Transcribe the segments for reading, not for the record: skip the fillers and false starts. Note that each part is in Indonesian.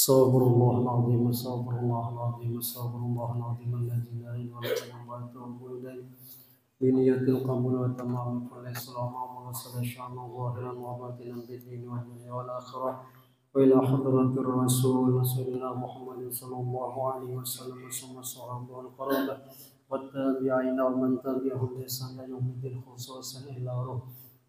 استغفر الله العظيم استغفر الله العظيم استغفر الله العظيم الذي لا اله الا هو واتوب اليه بنية القبول وتمام كل صلاة وصلاة شأنه ظاهرا وباطنا بالدين والدنيا والآخرة وإلى حضرة الرسول سيدنا محمد صلى الله عليه وسلم ثم الصحابة والقرابة والتابعين ومن تبعهم بإحسان إلى يوم الدين خصوصا إلى روح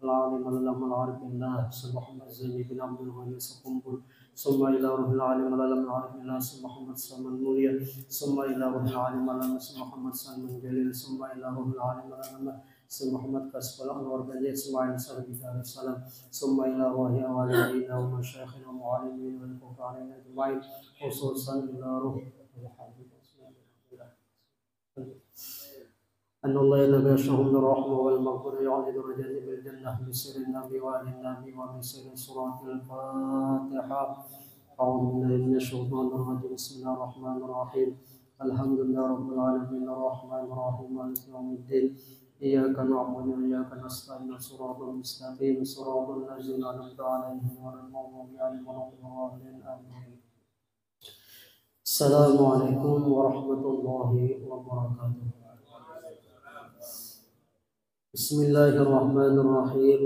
العالم العلم العارف بالله محمد زين بن عبد الغني سقنبل ثم إلى روح العالم العلم العارف بالله محمد سلمان موليا ثم إلى روح العالم العلم محمد سلمان جليل ثم إلى روح العالم العلم محمد كسب الأنوار بني إسماعيل صاحب دار السلام ثم إلى روح والدينا ومشايخنا ومعلمين والكفار علينا أجمعين خصوصا إلى روح الحبيب أن الله يتغشهم بالرحمة والمغفرة يعلي درجات بالجنة بسر النبي وآل النبي وبسر سورة الفاتحة أعوذ بالله من الشيطان الرجيم بسم الله الرحمن الرحيم الحمد لله رب العالمين الرحمن الرحيم مالك يوم الدين إياك نعبد وإياك نستعين صراط المستقيم صراط الذين أنعمت عليهم غير المغضوب عليهم ولا الضالين آمين. السلام عليكم ورحمة الله وبركاته. بسم الله الرحمن الرحيم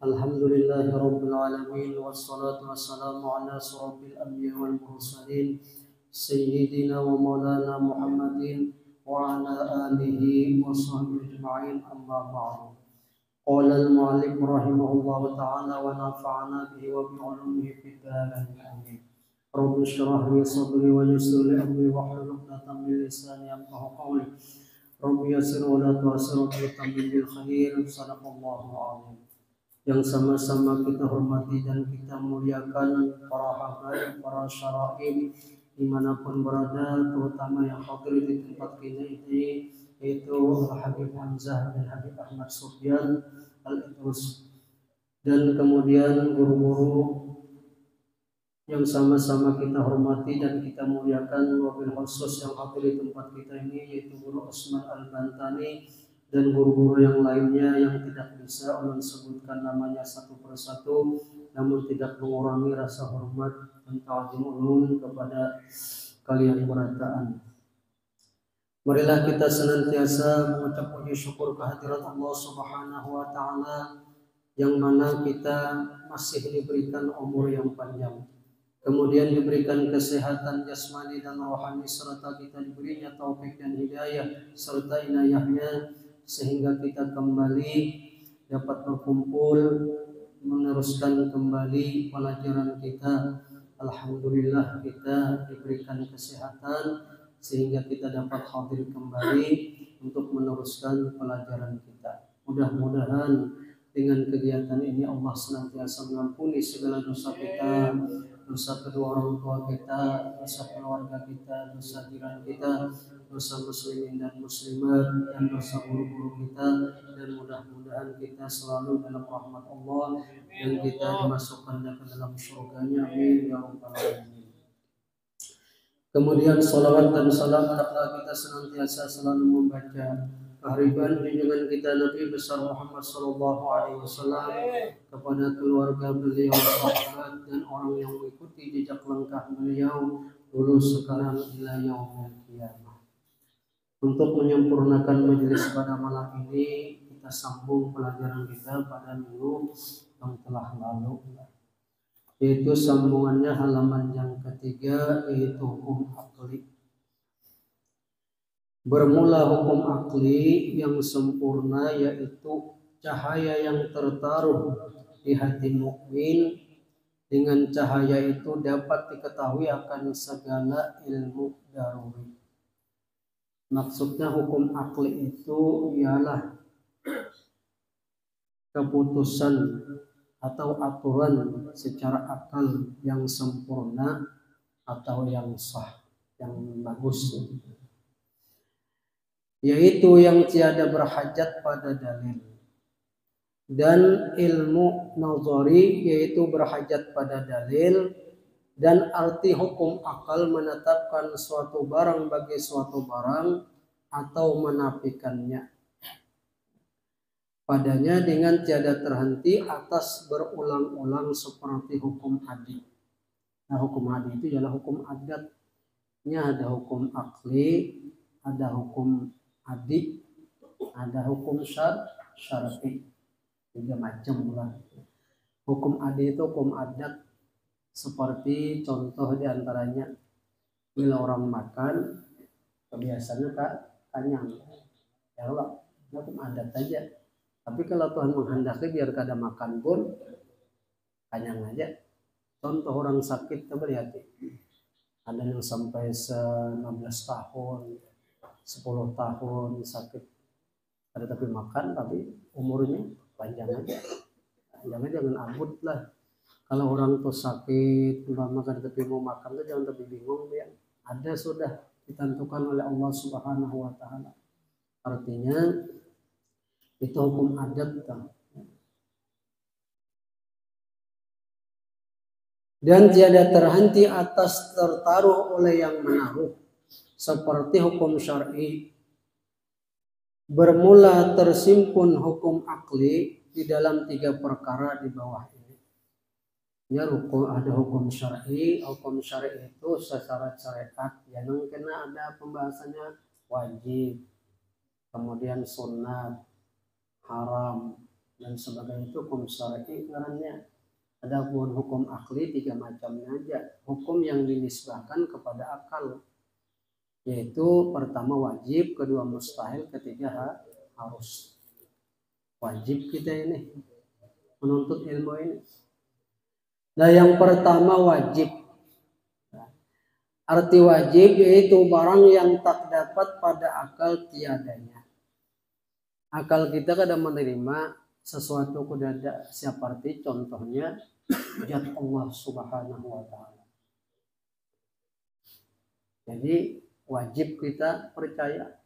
الحمد لله رب العالمين والصلاة والسلام على أشرف الأنبياء والمرسلين سيدنا ومولانا محمد وعلى آله وصحبه أجمعين أما بعد. قال المؤلف رحمه الله تعالى ونفعنا به وبعلومه في الدارين آمين. رب اشرح لي صدري ويسر لي أمري واحلل عقدة من لساني يفقهوا قولي رب يسر ولا تعسر وتمم بالخير sadaqallahu alazim. Yang sama-sama kita hormati dan kita muliakan para habaib, para syara'im dimanapun berada, terutama yang hadir di tempat kita ini, yaitu Habib Hamzah dan Habib Ahmad Sufyan Al-Idrus, dan kemudian guru-guru yang sama-sama kita hormati dan kita muliakan, wabil khusus yang hadir di tempat kita ini, yaitu Guru Osman Al-Bantani dan guru-guru yang lainnya yang tidak bisa ulun sebutkan namanya satu persatu, namun tidak mengurangi rasa hormat dan ta'zim ulun kepada kalian berataan. Marilah kita senantiasa mengucap puji syukur kehadirat Allah Subhanahu wa taala, yang mana kita masih diberikan umur yang panjang, kemudian diberikan kesehatan jasmani dan rohani, serta kita diberinya taufik dan hidayah serta inayahnya, sehingga kita kembali dapat berkumpul meneruskan kembali pelajaran kita. Alhamdulillah kita diberikan kesehatan sehingga kita dapat hadir kembali untuk meneruskan pelajaran kita. Mudah-mudahan dengan kegiatan ini Allah senantiasa mengampuni segala dosa kita, dosa kedua orang tua kita, dosa keluarga kita, dosa jiran kita, dosa muslimin dan muslimat, dan dosa guru-guru kita, dan mudah-mudahan kita selalu dalam rahmat Allah dan kita dimasukkan ke dalam surganya. Amin ya rabbal alamin. Kemudian salawat dan salam hendaklah kita senantiasa selalu membaca kehariban junjungan kita Nabi besar Muhammad sallallahu alaihi wasallam kepada keluarga beliau, sahabat, dan orang yang mengikuti jejak langkah beliau dulu, sekarang, ila yaumil qiyamah. Untuk menyempurnakan majelis pada malam ini, kita sambung pelajaran kita pada minggu yang telah lalu, yaitu sambungannya halaman yang ketiga, yaitu hukum akli. Bermula hukum akli yang sempurna, yaitu cahaya yang tertaruh di hati mukmin. Dengan cahaya itu dapat diketahui akan segala ilmu daruri. Maksudnya hukum akli itu ialah keputusan atau aturan secara akal yang sempurna atau yang sah, yang bagus, yaitu yang tiada berhajat pada dalil. Dan ilmu nazari yaitu berhajat pada dalil, dan arti hukum akal menetapkan suatu barang bagi suatu barang atau menafikannya padanya dengan tiada terhenti atas berulang-ulang, seperti hukum hadis. Nah, hukum adi itu adalah hukum adatnya, ada hukum akli, ada hukum adi, ada hukum syar'i, 3 macam lah. Hukum adi itu hukum adat, seperti contoh diantaranya bila orang makan kebiasaannya kanyang, ya Allah, hukum adat aja. Tapi kalau Tuhan menghendaki biar kada makan pun kanyang aja. Contoh orang sakit, coba lihat, ada yang sampai 19 tahun, 10 tahun sakit, ada tapi makan, tapi umurnya panjang aja. Jangan abut lah. Kalau orang tuh sakit, makan tapi mau makan tuh jangan tapi bingung ya. Ada sudah ditentukan oleh Allah Subhanahu wa taala. Artinya itu hukum adat. Dan tiada terhenti atas tertaruh oleh yang menaruh, seperti hukum syar'i. Bermula tersimpun hukum akli di dalam 3 perkara di bawah ini. Ya, ada hukum syar'i. Hukum syar'i itu secara syariat yang kena ada pembahasannya wajib, kemudian sunat, haram, dan sebagainya, itu hukum syar'i karena. Adapun hukum akli 3 macamnya aja. Hukum yang dinisbahkan kepada akal, yaitu pertama wajib, kedua mustahil, ketiga harus. Wajib kita ini menuntut ilmu ini. Nah, yang pertama wajib. Arti wajib yaitu barang yang tak dapat pada akal tiadanya. Akal kita kadang menerima sesuatu kudada, seperti contohnya zat Allah Subhanahu wa taala. Jadi wajib kita percaya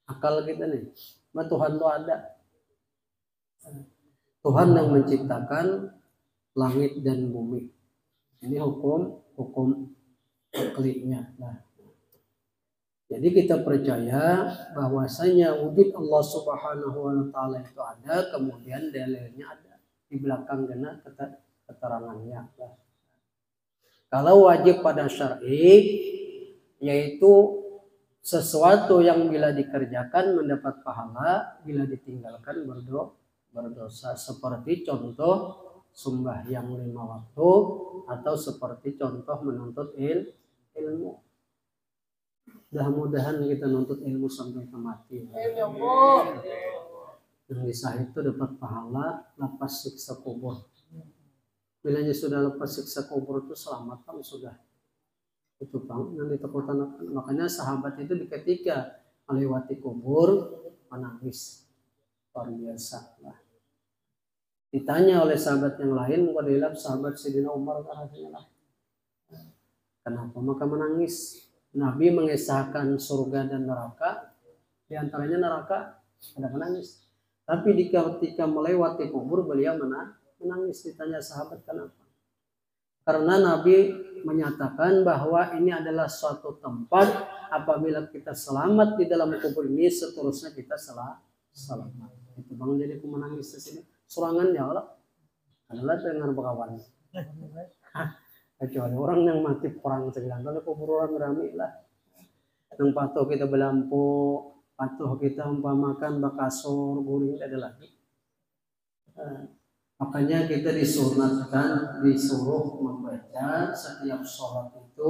akal kita nih, bahwa Tuhan itu ada. Tuhan yang menciptakan langit dan bumi. Ini hukum aklinya. Nah, jadi kita percaya bahwasanya wujud Allah Subhanahu wa taala itu ada, kemudian dalilnya ada di belakang kena keterangannya. Nah, kalau wajib pada syar'i yaitu sesuatu yang bila dikerjakan mendapat pahala, bila ditinggalkan berdosa, seperti contoh sembahyang 5 waktu, atau seperti contoh menuntut ilmu. Mudah-mudahan kita nuntut ilmu sampai mati. Yang bisa itu dapat pahala lepas siksa kubur. Bilanya sudah lepas siksa kubur itu selamat kan sudah. Itu Bang, yang ditakutan. Makanya sahabat itu ketika melewati kubur menangis luar biasa lah. Ditanya oleh sahabat yang lain, kemudian sahabat Sayyidina Umar katanya lah, kenapa maka menangis? Nabi mengisahkan surga dan neraka, di antaranya neraka ada menangis. Tapi ketika melewati kubur beliau menangis. Ditanya sahabat kenapa? Karena Nabi menyatakan bahwa ini adalah suatu tempat apabila kita selamat di dalam kubur ini, seterusnya kita selamat. Itu Bang, jadi aku menangis di sini. Surangan ya Allah adalah dengan berkawan. Kecuali orang yang mati perang 9 kali kubur orang rame lah. Yang patuh kita belampu, patuh kita umpamakan bakasur, guling ada lagi. Makanya kita disuruh membaca setiap sholat itu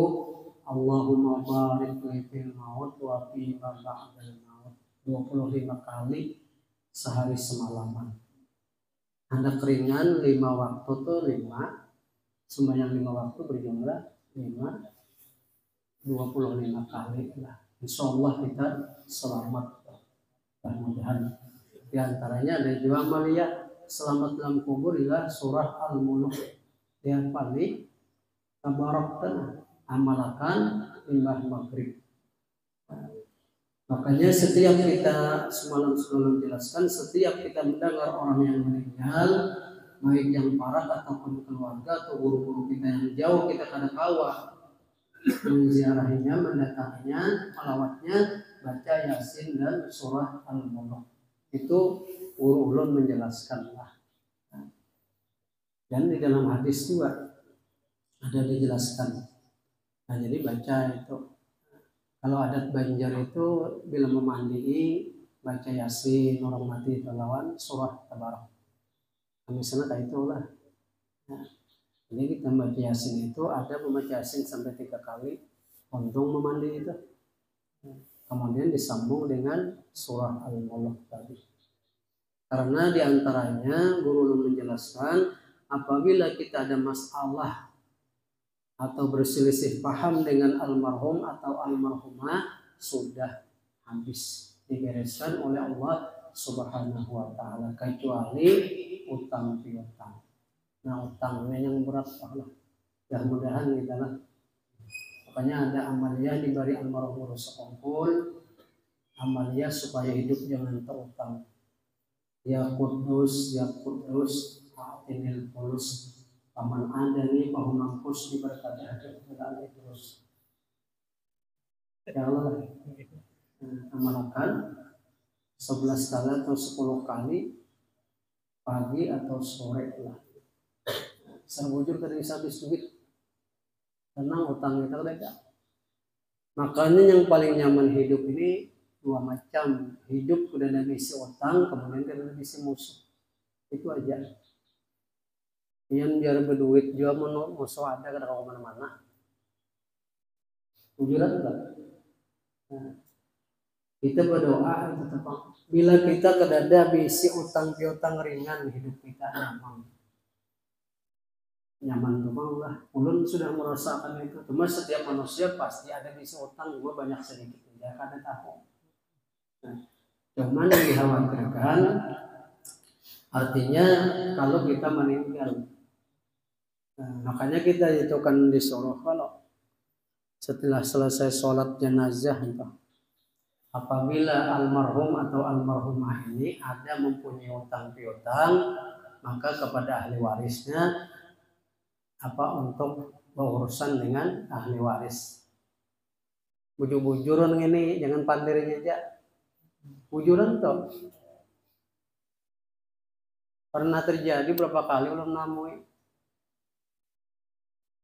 Allahumma barik li fil maut wa fi ba'dal maut 25 kali sehari semalaman. Ada keringan 5 waktu tuh 5, sembahyang 5 waktu berjumlah 25 kali lah. Insya Allah kita selamat. Mudah-mudahan. Di antaranya ada juga amalia selamat dalam kubur ialah surah Al-Mulk. Yang paling tabarakna amalakan limbah maghrib. Makanya setiap kita semalam jelaskan, setiap kita mendengar orang yang meninggal, baik yang parah ataupun keluarga atau guru-guru kita yang jauh, kita kadang kawah menziarahinya, mendatanginya, melawatnya, baca Yasin dan surah Al-Mulk. Itu guru ulun menjelaskan lah. Dan di dalam hadis juga ada dijelaskan. Nah jadi baca itu, kalau adat Banjar itu bila memandai baca Yasin, orang mati lawan surah Tabarak. Misalnya kayak itulah. Nah, jadi kita baca Yasin itu ada membaca Yasin sampai 3 kali, untung memandi itu. Kemudian disambung dengan surah Al-Mulk tadi. Karena diantaranya guru menjelaskan apabila kita ada masalah atau berselisih paham dengan almarhum atau almarhumah, sudah habis dibereskan oleh Allah Subhanahu wa taala, kecuali utang piutang. Nah, utangnya yang berat Allah. Mudah-mudahan kita lah. Makanya ada amaliyah diberi almarhum sekumpul, amaliyah supaya hidup jangan terutang. Ya Kudus, ya Kudus, atinil fulus. Paman ada nih mau mampus diberkati ada terus. Ya Allah, amalkan 11 kali atau 10 kali pagi atau sore lah. Sebujur ke desa habis duit. Tenang utang kita beda. Makanya yang paling nyaman hidup ini 2 macam. Hidup udah ada isi utang, kemudian udah ada isi musuh. Itu aja. Yang biar berduit juga musuh ada kada kau mana-mana. Jujuran enggak? Nah, kita berdoa itu tepat. Bila kita kedada bisi utang piutang ringan, hidup kita nyaman tuh lah. Ulun sudah merasakan itu. Cuma setiap manusia pasti ada bisi utang, gua banyak sedikit tidak kada tahu. Nah, cuman yang dikhawatirkan artinya kalau kita meninggal. Nah, makanya kita itu kan disuruh kalau setelah selesai sholat jenazah itu, apabila almarhum atau almarhumah ini ada mempunyai utang piutang, maka kepada ahli warisnya untuk berurusan dengan ahli waris. Bujur-bujuran ini jangan pandirnya aja. Bujuran tuh pernah terjadi berapa kali belum namui.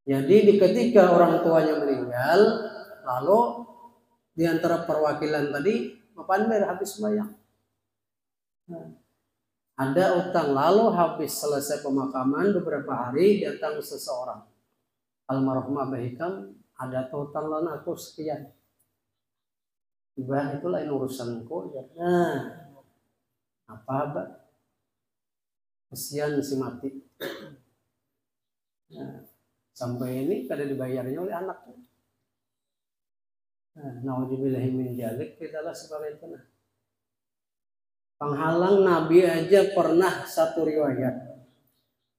Jadi ketika orang tuanya meninggal, lalu di antara perwakilan tadi pander habis sembahyang. Ada utang, lalu habis selesai pemakaman beberapa hari datang seseorang. Almarhum Abah Hikam, ada utang lan aku sekian. Bah itu lain urusanku. Nah, apa Abah? Kesian si mati. Nah, sampai ini kada dibayarnya oleh anaknya. Nauzubillahi min dzalik, kitalah seperti itu. Penghalang Nabi aja pernah satu riwayat.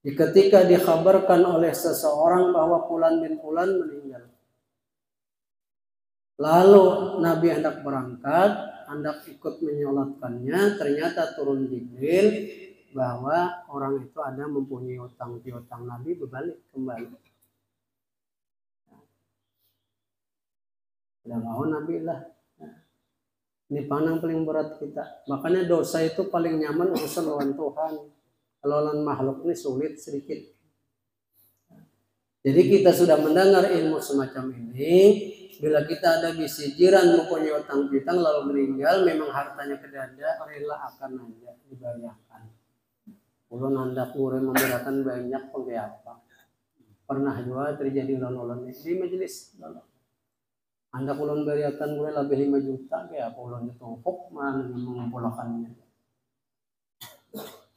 Ketika dikhabarkan oleh seseorang bahwa Fulan bin Fulan meninggal. Lalu Nabi hendak berangkat, hendak ikut menyolatkannya, ternyata turun Jibril bahwa orang itu ada mempunyai utang piutang. Nabi berbalik kembali. Tidak mau Nabi lah. Ini pandang paling berat kita. Makanya dosa itu paling nyaman urusan lawan Tuhan. Kalau lawan makhluk ini sulit sedikit. Jadi kita sudah mendengar ilmu semacam ini. Bila kita ada bisi jiran mempunyai utang piutang lalu meninggal, memang hartanya kedada, rela akan aja dibayarkan. Ulun hendak urang memberikan banyak pengapa. Pernah juga terjadi ulun di majelis. Anda ulun beriakan gue lebih 5 juta kayak apa ulun ditumpuk mana mengumpulkannya.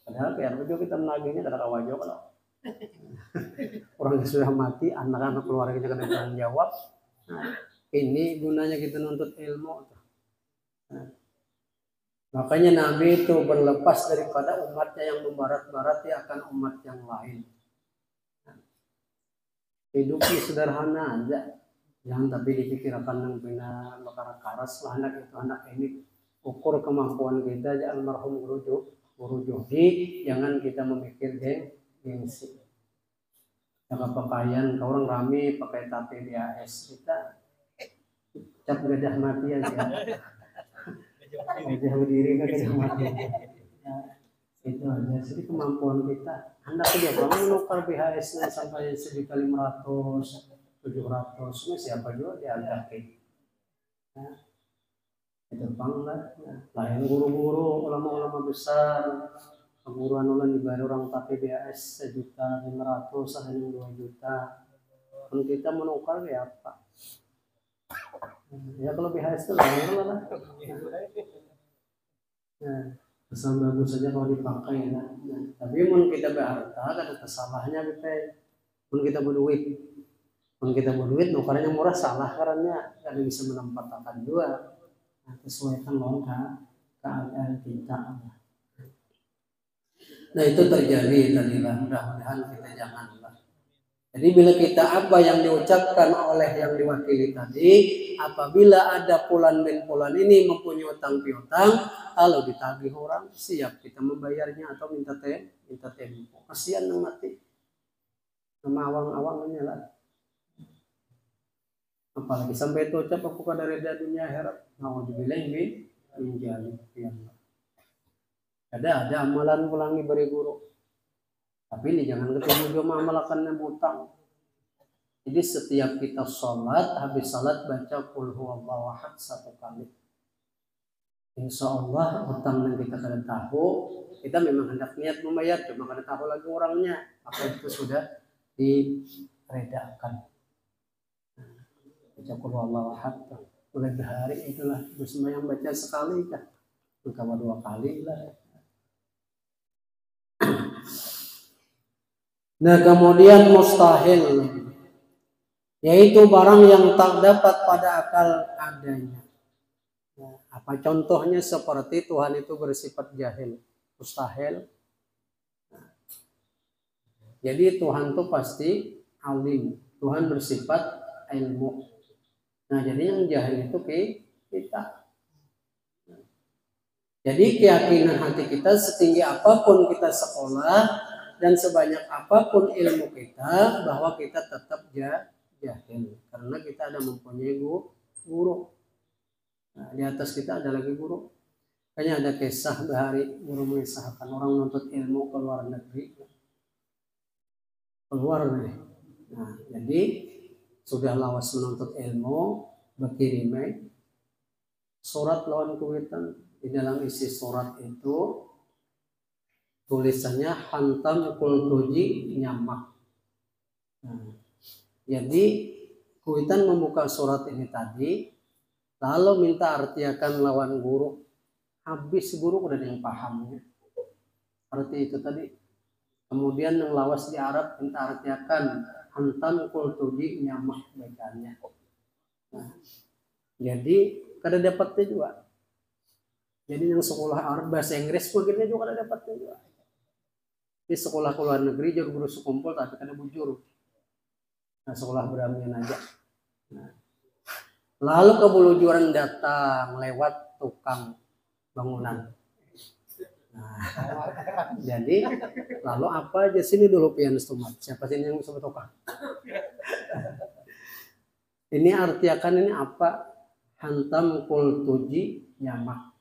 Padahal kayak apa juga kita menagihnya kada kawajo kalau orang yang sudah mati, anak-anak keluarganya kada bertanggung jawab. Nah, ini gunanya kita nuntut ilmu. Nah, makanya Nabi itu berlepas daripada umatnya yang membarat-barati akan umat yang lain. Nah, hidupnya sederhana aja. Jangan tapi dipikirkan yang bina bakar karas lah anak ini ukur kemampuan kita jangan almarhum guru Johdi, jangan kita memikir gengsi. Jaga pakaian kau orang rame pakai tape BAS kita cap gajah mati aja. Gajah berdiri kan gajah mati. Itu aja. Jadi kemampuan kita. Anda kerja bangun menukar BHS-nya sampai 1.500, 700, ini siapa juga diajakin. Nah, itu bangga. Nah, lain guru-guru, ulama-ulama besar, perguruan ulama dibayar orang tapi BHS 1.500.000, ada yang 2 juta. Pun kita menukar ya apa? Ya kalau BHS itu lain lah. Nah, asal bagus saja kalau dipakai. Nah, tapi mun kita berharta ada kesalahannya kita. Mun kita berduit, nukarnya murah salah karena ada bisa menempatkan juga. Nah, sesuaikan longga keadaan kita. Nah itu terjadi tadilah, mudah-mudahan kita janganlah. Jadi bila kita apa yang diucapkan oleh yang diwakili tadi, apabila ada pulan bin pulan ini mempunyai utang piutang, kalau ditagih orang siap kita membayarnya atau minta tempo. Kasihan yang mati, nama awang-awangnya lah. Apalagi sampai itu ucap aku kada reda dunia akhirat, naudzubillah min dzalik. Ada amalan ulangi beri guru. Tapi ini jangan ketemu cuma amalakannya butang. Jadi setiap kita sholat, habis sholat baca qul huwallahu ahad 1 kali. Insya Allah hutang yang kita kada tahu, kita memang hendak niat membayar, cuma kada tahu lagi orangnya. Maka itu sudah diredakan. Baca qul huwallahu ahad mulai hari itulah bersembahyang baca sekali kah? Maka 2 kali lah. Nah kemudian mustahil, yaitu barang yang tak dapat pada akal adanya. Nah, apa contohnya? Seperti Tuhan itu bersifat jahil, mustahil. Nah, jadi Tuhan itu pasti alim, Tuhan bersifat ilmu. Nah jadi yang jahil itu kita. Jadi keyakinan hati kita setinggi apapun kita sekolah dan sebanyak apapun ilmu kita, bahwa kita tetap jahil karena kita ada mempunyai guru. Nah, di atas kita ada lagi guru. Kayaknya ada kisah bahari guru mengisahkan orang menuntut ilmu ke luar negeri. Nah, jadi sudah lawas menuntut ilmu, berkirim surat lawan kuitan. Di dalam isi surat itu tulisannya hantam kultuji nyamak. Nah, jadi kuitan membuka surat ini tadi, lalu minta artiakan lawan guru. Habis guru udah ada yang pahamnya. Arti itu tadi. Kemudian yang lawas di Arab minta artiakan hantam kultuji nyamak bacanya. Nah, jadi kada dapatnya juga. Jadi yang sekolah Arab bahasa Inggris mungkinnya juga kada dapatnya juga. Di sekolah ke luar negeri jadi guru sekumpul tapi kada bujur. Nah sekolah beramian aja. Nah, lalu kebujuran datang lewat tukang bangunan. Nah, jadi lalu apa aja sini dulu pian stumat. Siapa sini yang bisa tukang? Ini artiakan ini apa? Hantam kultuji nyamak.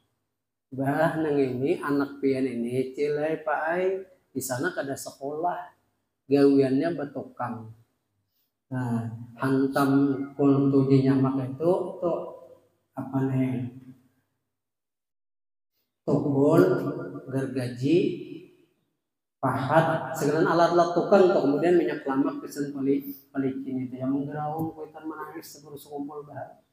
Bah nang ini anak pian ini cilai pak ai di sana kada sekolah, gawiannya betukang. Nah, hantam kultuji nyamak itu tuh apa nih? Tukul, gergaji, pahat, segala alat-alat tukang tuh kemudian minyak lamak pesen pelicin itu yang menggeraung kuitan menangis terus kumpul bah.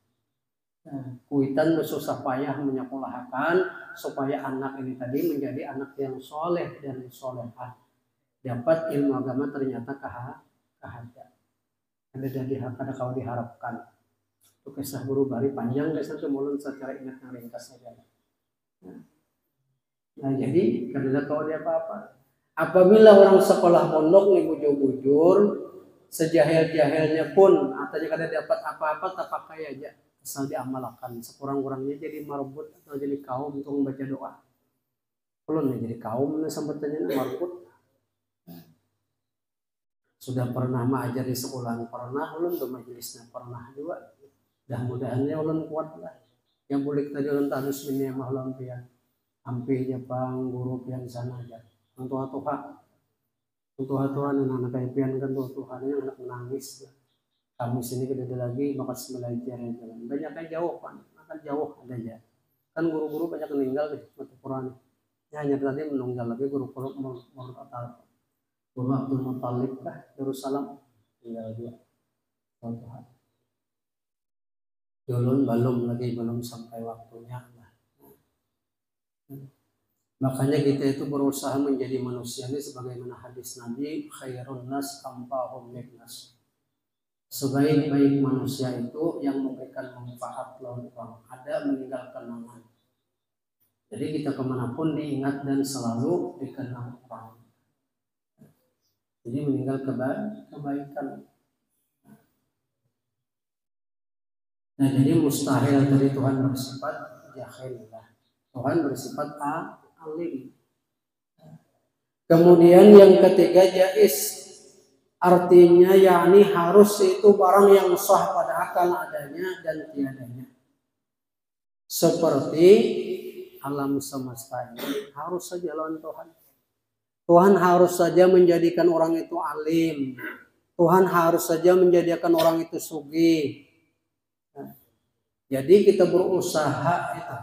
Nah, kuitan bersusah payah menyekolahkan supaya anak ini tadi menjadi anak yang soleh dan solehah, dapat ilmu agama ternyata kahada. Ada kalau diharapkan. Itu kisah guru bari panjang guys, nanti mulai secara ingat yang ringkas saja. Nah jadi kada tahu dia apa-apa. Apabila orang sekolah pondok nih bujur-bujur, sejahil-jahilnya pun atanya kada dapat apa-apa tak pakai aja. Asal diamalkan sekurang-kurangnya jadi marbut atau jadi kaum untuk membaca doa. Belum jadi kaum sambutannya marbut. Sudah pernah mengajar di sekolah pernah, ulun tuh majelisnya pernah juga. Mudah-mudahannya ulun kuat lah. Yang boleh tadi ulun tahnus minnya mahlam pian. hampir Jepang guru pian sana aja untuk atuhan anak kayak pian kan Tuhan yang anak menangis kami sini kedede lagi bakas belajar jalan banyak kan jauh kan akan jauh ada aja kan guru-guru banyak meninggal deh mata Quran ya hanya tadi meninggal lagi guru-guru guru Abdul Muttalib lah Darussalam tinggal dia Tuhan belum sampai waktunya lah. Makanya kita itu berusaha menjadi manusia ini sebagaimana hadis Nabi khairun nas amfahum linnas. Sebaik-baik manusia itu yang memberikan manfaat lawan orang ada meninggal kenangan. Jadi kita kemanapun diingat dan selalu dikenang orang. Jadi meninggal kebaikan. Nah jadi mustahil dari Tuhan bersifat jahillah. Tuhan bersifat alim. Kemudian yang ketiga jaiz. Artinya yakni harus itu barang yang sah pada akal adanya dan tiadanya. Seperti alam semesta ini harus saja lawan Tuhan. Tuhan harus saja menjadikan orang itu alim. Tuhan harus saja menjadikan orang itu sugih. Jadi kita berusaha itu.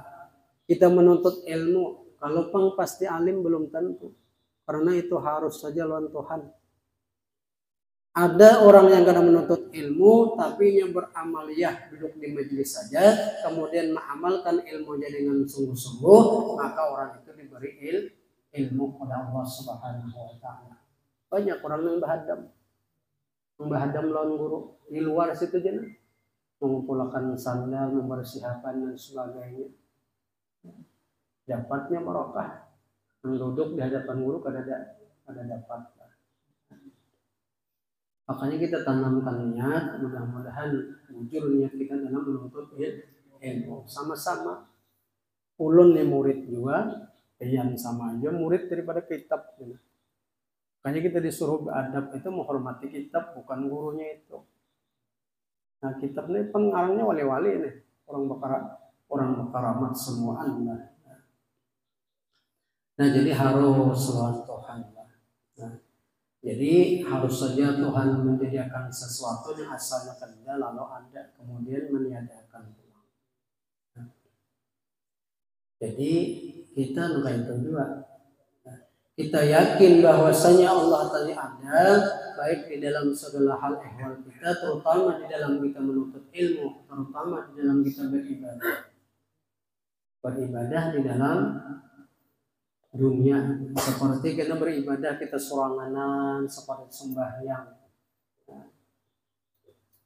Kita menuntut ilmu. Kalau pasti alim belum tentu. Karena itu harus saja lawan Tuhan. Ada orang yang kadang menuntut ilmu tapi yang beramaliyah duduk di majelis saja. Kemudian mengamalkan ilmunya dengan sungguh-sungguh. Maka orang itu diberi ilmu pada Allah Subhanahu wa ta'ala. Banyak orang yang membahadam lawan guru. Di luar situ aja. Mengumpulkan sandal, membersihkan dan sebagainya. Dapatnya barokah. Duduk di hadapan guru kada dapat. Makanya kita tanamkan niat, mudah-mudahan jujur niat kita dalam menuntut ilmu. Sama-sama. Ulun nih murid juga, yang sama aja murid daripada kitab. Makanya kita disuruh beradab itu menghormati kitab, bukan gurunya itu. Nah kitab ini pengarangnya wali-wali nih, orang berkaramat semua anda. Nah jadi harus lawan Tuhan. Nah, jadi harus saja Tuhan menyediakan sesuatu yang asalnya kada lalu ada kemudian meniadakan Tuhan. Nah, jadi kita bukan itu juga. Nah, kita yakin bahwasanya Allah tadi ada baik di dalam segala hal ehwal kita, terutama di dalam kita menuntut ilmu, terutama di dalam kita beribadah di dalam dunia. Seperti kita beribadah kita soranganan, seperti sembahyang,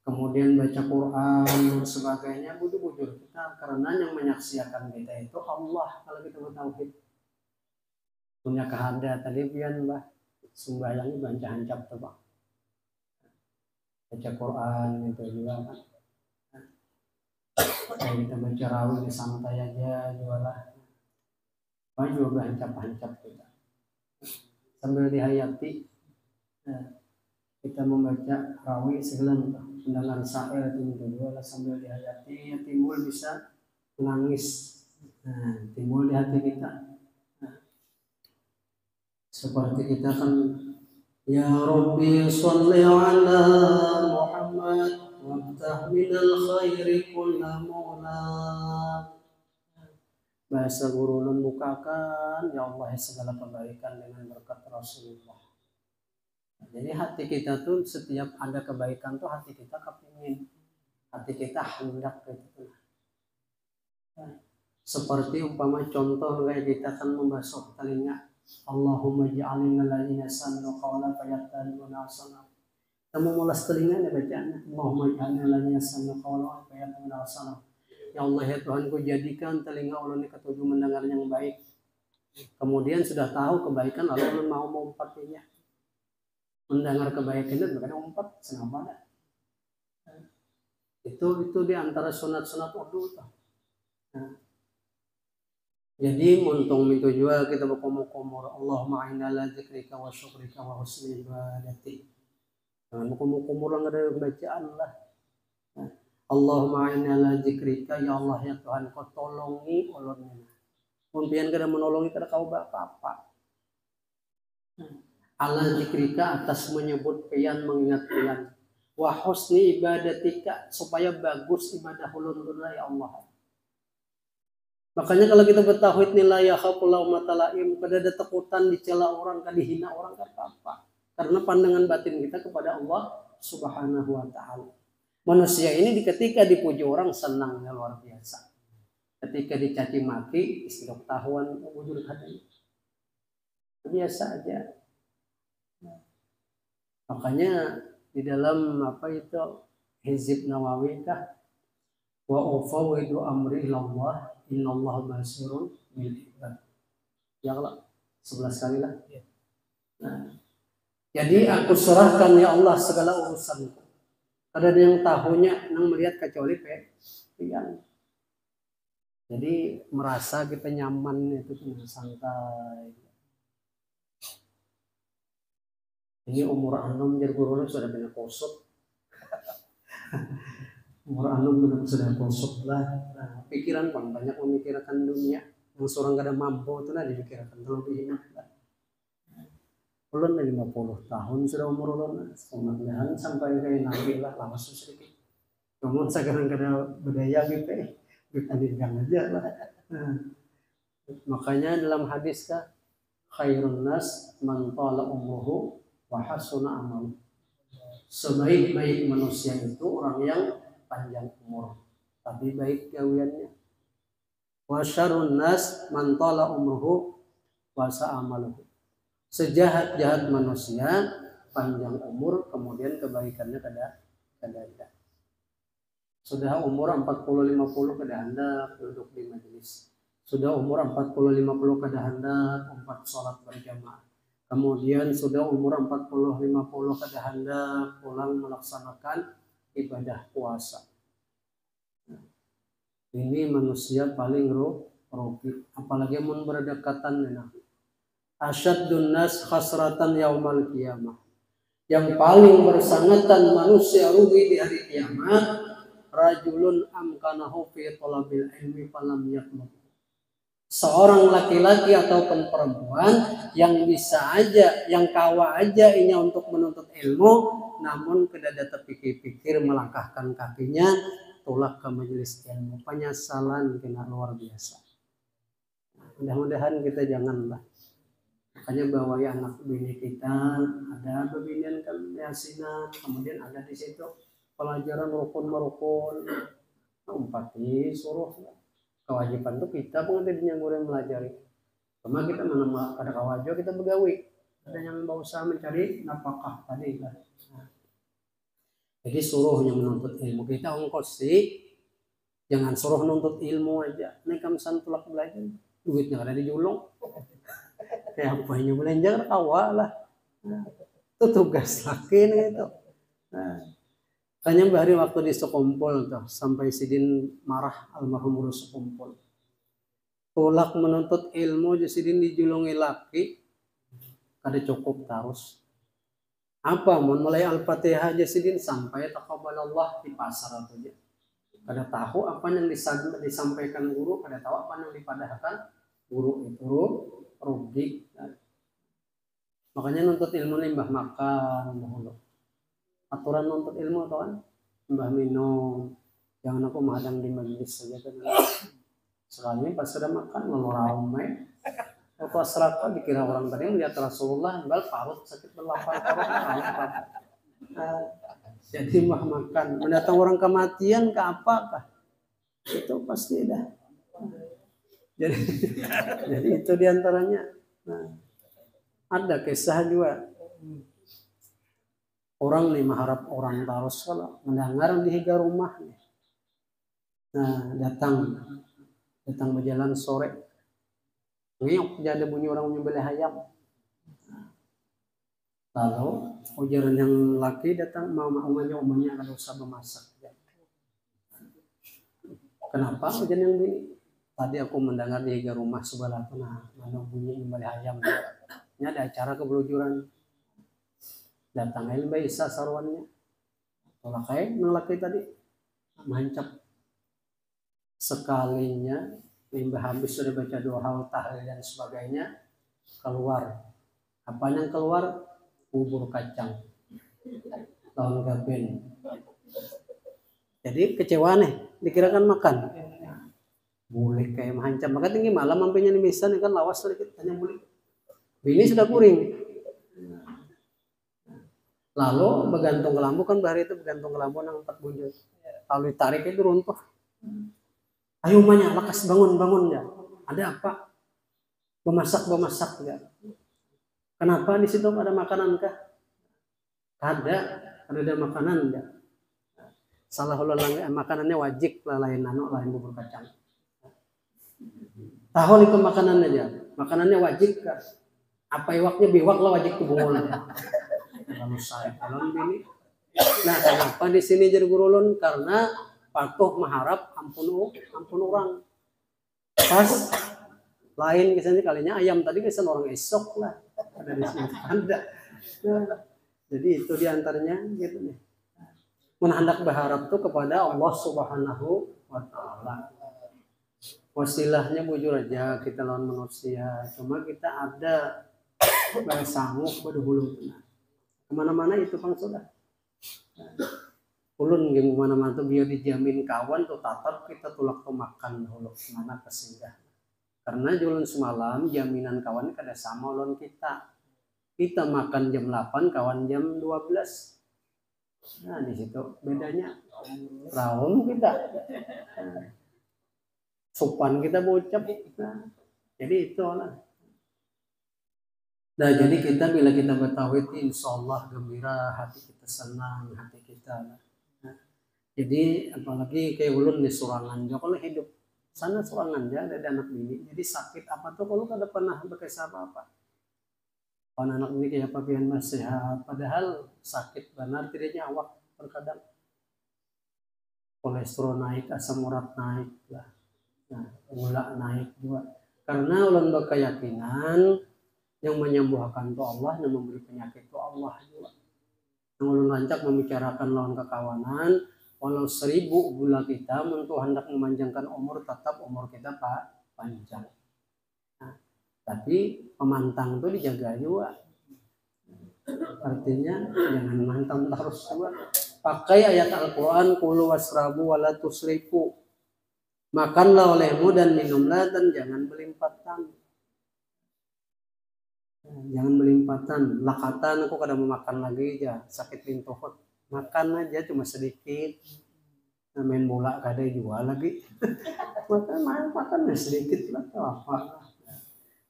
kemudian baca Quran dan sebagainya, bujur kita karena yang menyaksikan kita itu Allah. Kalau kita bertauhid punya kehendak tadi pian bah sembahyangnya baca hancap tuh bang, baca Quran itu juga kan. Kalau kita baca rawih santai aja jualah, juga hancap kita sambil dihayati. Kita membaca rawih segelan mendengar syair itu jualah sambil dihayati, timbul bisa menangis, timbul di hati kita. Seperti kita kan ya Rabbi sholli ala Muhammad waftah minal khairi kulla mula. Bahasa guru nun bukakan ya Allah segala kebaikan dengan berkat Rasulullah. Jadi hati kita tuh setiap ada kebaikan tuh hati kita kepingin, hati kita hendak gitu. Seperti umpama contoh kayak kita kan membasuh telinga. Allahumma ja'alna alladziina sami'u qawlan fayattabi'una ahsanah. Kita mau mulas telinga nih bacaannya. Allahumma ja'alna alladziina sami'u qawlan fayattabi'una ahsanah. Ya Allah ya Tuhanku jadikan telinga ulun ketujuh mendengar yang baik. Kemudian sudah tahu kebaikan lalu ulun mau mengumpatinya. Mendengar kebaikan itu bukan umpat senang banget. Itu di antara sunat-sunat wudu tuh. Jadi muntung itu juga kita berkumur-kumur Allahumma a'inna ala dzikrika wa syukrika wa husni ibadati. Jangan berkumur-kumur lang ada bacaan lah. Allahumma a'inna ala dzikrika ya Allah ya Tuhan kau tolongi ulunnya. Pempian kada menolongi kada kau apa-apa. Ala zikrika atas menyebut pian mengingat pian. Wa husni ibadatika supaya bagus ibadah ulun ya Allah. Makanya kalau kita bertauhid nilai ya khafullah matalaim kada ada takutan dicela orang, kada dihina orang kada apa-apa. Karena pandangan batin kita kepada Allah Subhanahu wa taala. Manusia ini ketika dipuji orang senangnya luar biasa. Ketika dicaci maki, istilah ketahuan wujud hadanya. Biasa aja. Makanya di dalam apa itu Hizib Nawawi kah wa ufawwidu amri ilallah innallaha basirun bil ibad. Ya kalau 11 kali lah. Nah, jadi aku serahkan ya Allah segala urusanku. Ada yang tahunya nang melihat kecuali pian. Jadi merasa kita nyaman itu santai. Ini umur anom jadi guru sudah benar kosot. Umur anom benar sudah kosot lah. Nah, pikiran bang banyak memikirkan dunia. Yang seorang kada mampu itu lah dipikirkan terlebih ingat lah. Ulun 50 tahun sudah umur ulun. Mudah-mudahan sampai kayak nabi lah lama sedikit. Namun sekarang kada budaya gitu. Kita digang aja lah. Nah, makanya dalam hadis kah khairun nas man tala umruhu wa hasuna amalu. Sebaik-baik manusia itu orang yang panjang umur tapi baik gawiannya. Wa syarrun nas man tala umruhu wa sa'a amaluhu. Sejahat-jahat manusia panjang umur kemudian kebaikannya kada ada. Sudah umur 40-50 kada hendak duduk di majelis. Sudah umur 40-50 kada hendak umpat sholat berjamaah. Kemudian sudah umur 40-50 kada hendak pulang melaksanakan ibadah puasa. Nah, ini manusia paling rugi. Apalagi mun berdekatan dengan asyaddun nas khasratan yaumal qiyamah. Yang paling bersangatan manusia rugi di hari kiamat rajulun amkanahu fi talabil ilmi falam yatlub. Seorang laki-laki ataupun perempuan yang bisa aja, yang kawa aja inya untuk menuntut ilmu, namun kada ada terpikir-pikir melangkahkan kakinya tulak ke majelis ilmu. Penyesalan kena luar biasa. Mudah-mudahan kita janganlah. Makanya bawa anak bini kita, ada pembinaan keyakinan, kemudian ada di situ pelajaran rukun-rukun, umpati suruh kewajiban tuh kita pengantin yang boleh melajari. Cuma kita menemukan ada kawajo kita begawi, ada yang berusaha mencari nafkah tadi lah. Jadi suruh yang menuntut ilmu kita ongkos sih, jangan suruh menuntut ilmu aja. Nih kamsan tulak belajar, duitnya ada di julung. Kayak apa yang belanja kawa lah. Nah, itu tugas laki nih itu. Nah, kayaknya bahari waktu di sekumpul tuh sampai sidin marah almarhum guru sekumpul. Tulak menuntut ilmu jadi sidin dijulungi laki kada cukup terus. Apa mau mulai Al-Fatihah aja sidin sampai taqabbalallah di pasar aja. Kada tahu apa yang disampaikan guru, kada tahu apa yang dipadahkan guru itu rugi. Makanya nuntut ilmu nih mbah makan dahulu. Aturan nuntut ilmu atau kan mbah minum, jangan aku menghadang di majelis saja kan. Soalnya pas sudah makan ramai. Waktu asraka dikira orang tadi melihat Rasulullah bal parut sakit berlapar parut. Jadi mbah makan mendatang orang kematian ke apakah? Itu pasti dah. Jadi itu diantaranya. Nah, ada kisah juga. Orang nih mengharap orang terus kalau mendengar di higa rumah nih. Nah datang berjalan sore. Ngeok jadi bunyi orang menyembelih ayam. Lalu ujaran yang laki datang umumnya kada usah memasak. Kenapa ujian yang ini? Tadi aku mendengar di higa rumah sebelah mana bunyi menyembelih ayam. Ini ada acara kebelujuran. Datang aja Mbak Isa sarwannya. Tolak aja nang laki tadi mancap sekalinya limbah habis sudah baca doa tahlil dan sebagainya, keluar. Apa yang keluar? Bubur kacang. Tahun gaben. Jadi kecewa nih, dikirakan makan. Boleh kayak mahancam, maka tinggi malam mampirnya nih bisa nih kan lawas sedikit hanya boleh. Bini sudah kuring. Lalu bergantung ke lampu kan bahari itu bergantung ke lampu nang 4 bunjul. Kalau ditarik itu runtuh. Ayo Manya, lekas bangun ya. Ada apa? Memasak ya. Kenapa di situ ada makanan kah? Ada makanan ya. Salah ulang makanannya wajib lah lain bubur kacang. Tahu itu makanannya aja. Makanannya wajib kah? Apa iwaknya biwak lah wajib kubungul aja. Kalau saya kalau ini. Nah, kenapa di sini jadi gurulun? Karena patuh mengharap ampun orang. Pas lain misalnya kalinya ayam tadi kesan orang esok lah. Ada di sini ada. Nah, jadi itu diantaranya gitu nih. Hendak berharap tuh kepada Allah Subhanahu wa Ta'ala. Wasilahnya bujur aja kita lawan manusia. Cuma kita ada bersanggup berdahulu. Kemana-mana itu pang sudah. Ulun game mana-mana tuh biar dijamin kawan tuh tatap kita tulak tuh makan dulu mana kesinggah. Karena julun semalam jaminan kawan kada sama ulun kita. Kita makan jam 8, kawan jam 12. Nah di situ bedanya. Raum kita. Sopan kita bocap. Nah, jadi itu lah. Nah jadi kita bila kita bertauhid insya Allah gembira, hati kita senang, hati kita. Nah, jadi apalagi kayak ulun di Surangan, kalau hidup sana Surangan ya ada anak bini. Jadi sakit apa tuh kalau kada pernah berkisah apa-apa. Kalau anak bini kayak apa pian masih sehat, padahal sakit benar tidaknya awak terkadang kolesterol naik, asam urat naik lah. Nah, gula naik juga. Karena ulun berkeyakinan yang menyembuhkan itu Allah, yang memberi penyakit itu Allah juga. Yang ulun rancak membicarakan lawan kekawanan, walau 1000 gula kita, untuk hendak memanjangkan umur, tetap umur kita panjang. Nah, tapi pemantang itu dijaga juga. Artinya jangan mantang terus juga. Pakai ayat Al-Quran, kulu wasrabu wala tusrifu. Makanlah olehmu dan minumlah dan jangan berlimpatan. Jangan berlimpatan. Lakatan aku kadang mau makan lagi aja, sakit pintuhut. Makan aja cuma sedikit. Main bola kada jual lagi. makan sedikit lah apa.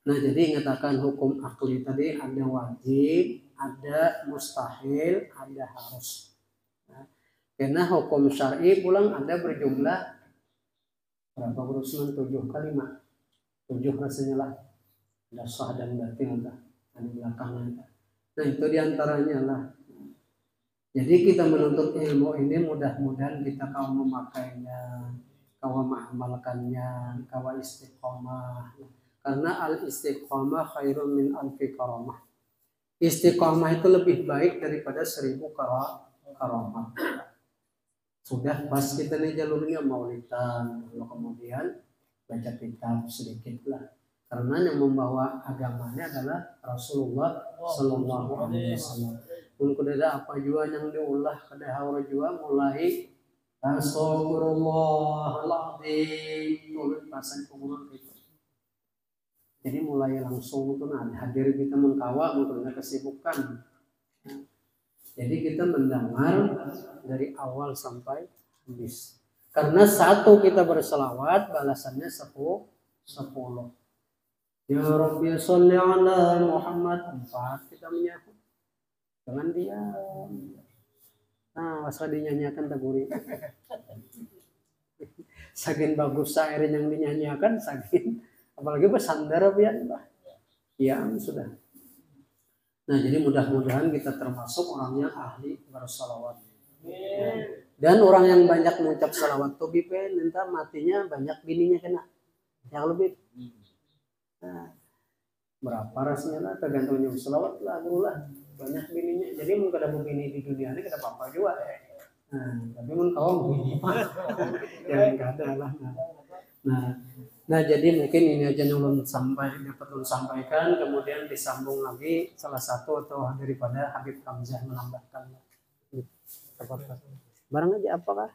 Nah, jadi ingatakan hukum akli tadi ada wajib, ada mustahil, ada harus. Nah, karena hukum syar'i pulang ada berjumlah berapa urusan 7 kalimat. 7 rasanya lah. Ada sah dan batin lah. Ada belakangnya. Nah itu diantaranya lah. Jadi kita menuntut ilmu ini mudah-mudahan kita kau memakainya, kau mengamalkannya, kau istiqomah. Karena al istiqomah khairun min alfi karamah. Istiqomah itu lebih baik daripada 1000 karamah. Sudah pas kita nih jalurnya maulidan, lalu kemudian baca kitab sedikit lah. Karena yang membawa agamanya adalah Rasulullah Sallallahu Alaihi Wasallam. Pun kuda apa jua yang diulah kada haura jua mulai Astagfirullahaladzim turun pasan kumulun itu. Jadi mulai langsung itu hadir kita mengkawa mengkurangkan kesibukan. Jadi kita mendengar dari awal sampai habis. Karena satu kita berselawat balasannya 10. Ya Rabbi sholli ala Muhammad 4 kita menyahut. Jangan diam. Nah, wasra dinyanyiakan taguri. Saking bagus syair yang dinyanyiakan, saking apalagi bersandar pian bah. Ya sudah. Nah, jadi mudah-mudahan kita termasuk orang yang ahli bersalawat. Dan orang yang banyak mengucap salawat tuh bipen entah matinya banyak bininya kena. Yang lebih. Nah, berapa rasanya lah tergantungnya selawat lah dulu lah banyak bininya. Jadi mun kada mau bini di dunia ini kada apa-apa juga. Nah, tapi mun kau bini jangan kada lah. Nah, Nah, jadi mungkin ini aja yang ulun dapat ulun sampaikan, kemudian disambung lagi salah satu atau daripada Habib Hamzah menambahkan. Barang aja apakah?